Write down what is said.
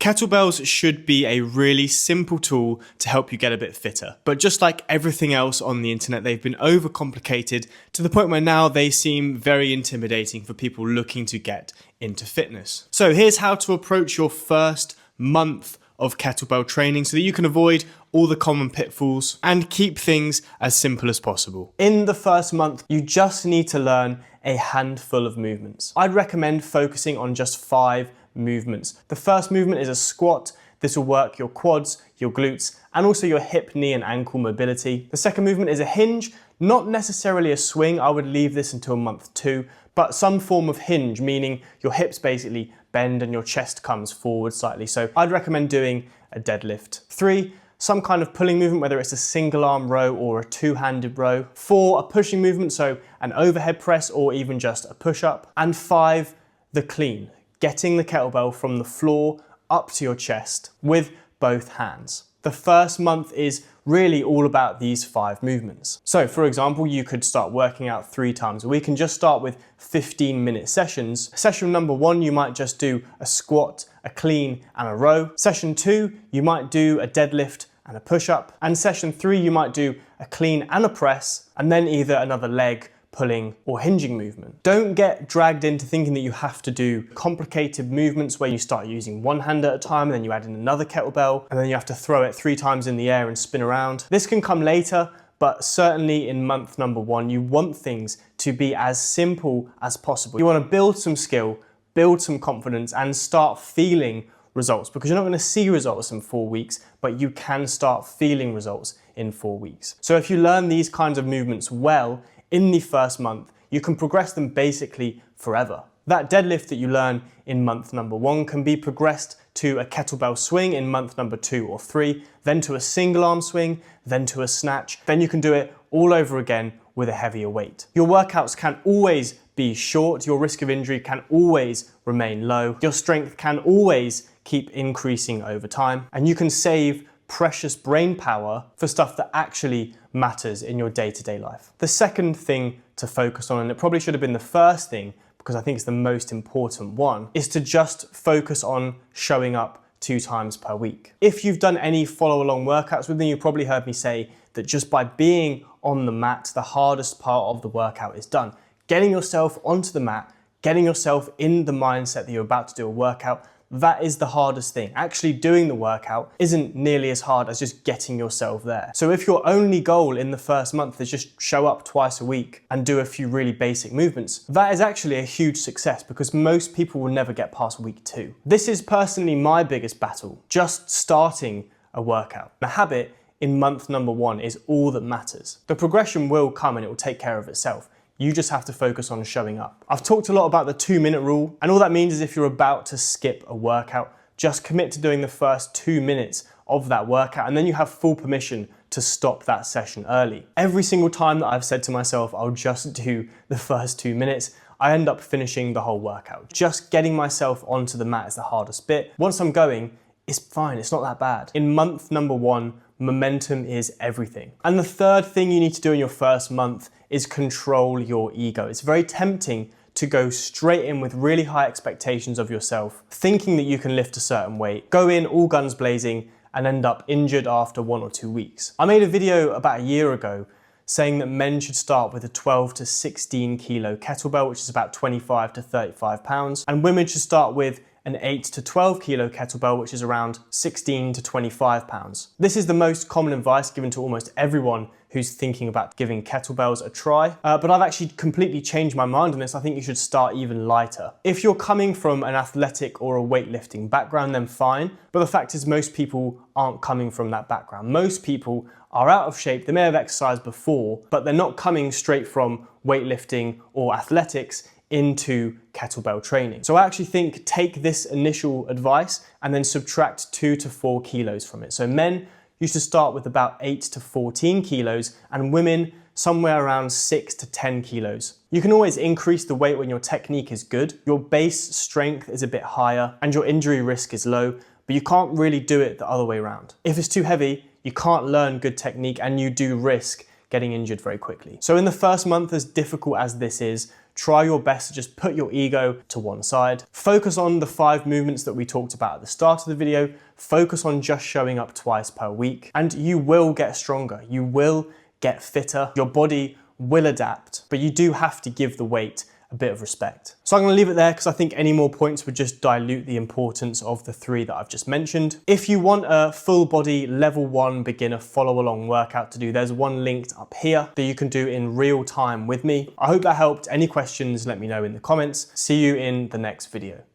Kettlebells should be a really simple tool to help you get a bit fitter. But just like everything else on the internet, they've been overcomplicated to the point where now they seem very intimidating for people looking to get into fitness. So here's how to approach your first month of kettlebell training so that you can avoid all the common pitfalls and keep things as simple as possible. In the first month, you just need to learn a handful of movements. I'd recommend focusing on just 5 movements. The first movement is a squat. This will work your quads, your glutes, and also your hip, knee, and ankle mobility. The second movement is a hinge, not necessarily a swing. I would leave this until month 2, but some form of hinge, meaning your hips basically bend and your chest comes forward slightly. So I'd recommend doing a deadlift. 3, some kind of pulling movement, whether it's a single arm row or a 2-handed row. 4, a pushing movement, so an overhead press or even just a push-up. And 5, the clean, getting the kettlebell from the floor up to your chest with both hands. The first month is really all about these 5 movements. So for example, you could start working out 3 times a week and just start with 15-minute sessions. Session number 1, you might just do a squat, a clean, and a row. Session 2, you might do a deadlift and a push-up. And session 3, you might do a clean and a press, and then either another leg, pulling, or hinging movement. Don't get dragged into thinking that you have to do complicated movements where you start using one hand at a time and then you add in another kettlebell and then you have to throw it 3 times in the air and spin around. This can come later, but certainly in month number 1, you want things to be as simple as possible. You want to build some skill, build some confidence, and start feeling results, because you're not going to see results in 4 weeks, but you can start feeling results in 4 weeks. So if you learn these kinds of movements well in the first month, you can progress them basically forever. That deadlift that you learn in month number 1 can be progressed to a kettlebell swing in month number 2 or 3, then to a single arm swing, then to a snatch. Then you can do it all over again with a heavier weight. Your workouts can always be short, your risk of injury can always remain low, your strength can always keep increasing over time, and you can save precious brain power for stuff that actually matters in your day-to-day life. The second thing to focus on, and it probably should have been the first thing because I think it's the most important one, is to just focus on showing up 2 times per week. If you've done any follow-along workouts with me, you probably heard me say that just by being on the mat, the hardest part of the workout is done. Getting yourself onto the mat, getting yourself in the mindset that you're about to do a workout, that is the hardest thing. Actually doing the workout isn't nearly as hard as just getting yourself there. So if your only goal in the first month is just show up twice a week and do a few really basic movements, that is actually a huge success because most people will never get past week 2. This is personally my biggest battle, just starting a workout. The habit in month number 1 is all that matters. The progression will come and it will take care of itself. You just have to focus on showing up. I've talked a lot about the 2-minute rule, and all that means is if you're about to skip a workout, just commit to doing the first 2 minutes of that workout, and then you have full permission to stop that session early. Every single time that I've said to myself, I'll just do the first 2 minutes, I end up finishing the whole workout. Just getting myself onto the mat is the hardest bit. Once I'm going, it's fine, it's not that bad. In month number 1, momentum is everything. And the third thing you need to do in your first month is control your ego. It's very tempting to go straight in with really high expectations of yourself, thinking that you can lift a certain weight, go in all guns blazing, and end up injured after 1 or 2 weeks. I made a video about a year ago saying that men should start with a 12 to 16 kilo kettlebell, which is about 25 to 35 pounds, and women should start with an 8 to 12 kilo kettlebell, which is around 16 to 25 pounds. This is the most common advice given to almost everyone who's thinking about giving kettlebells a try, but I've actually completely changed my mind on this. I think you should start even lighter. If you're coming from an athletic or a weightlifting background, then fine, but the fact is most people aren't coming from that background. Most people are out of shape, they may have exercised before, but they're not coming straight from weightlifting or athletics into kettlebell training. So I actually think take this initial advice and then subtract 2 to 4 kilos from it. So men used to start with about 8 to 14 kilos and women somewhere around 6 to 10 kilos. You can always increase the weight when your technique is good, your base strength is a bit higher and your injury risk is low, but you can't really do it the other way around. If it's too heavy, you can't learn good technique and you do risk getting injured very quickly. So in the first month, as difficult as this is, try your best to just put your ego to one side. Focus on the 5 movements that we talked about at the start of the video. Focus on just showing up twice per week, and you will get stronger. You will get fitter. Your body will adapt, but you do have to give the weight a bit of respect. So I'm gonna leave it there because I think any more points would just dilute the importance of the 3 that I've just mentioned. If you want a full body level 1 beginner follow along workout to do, there's one linked up here that you can do in real time with me. I hope that helped. Any questions, let me know in the comments. See you in the next video.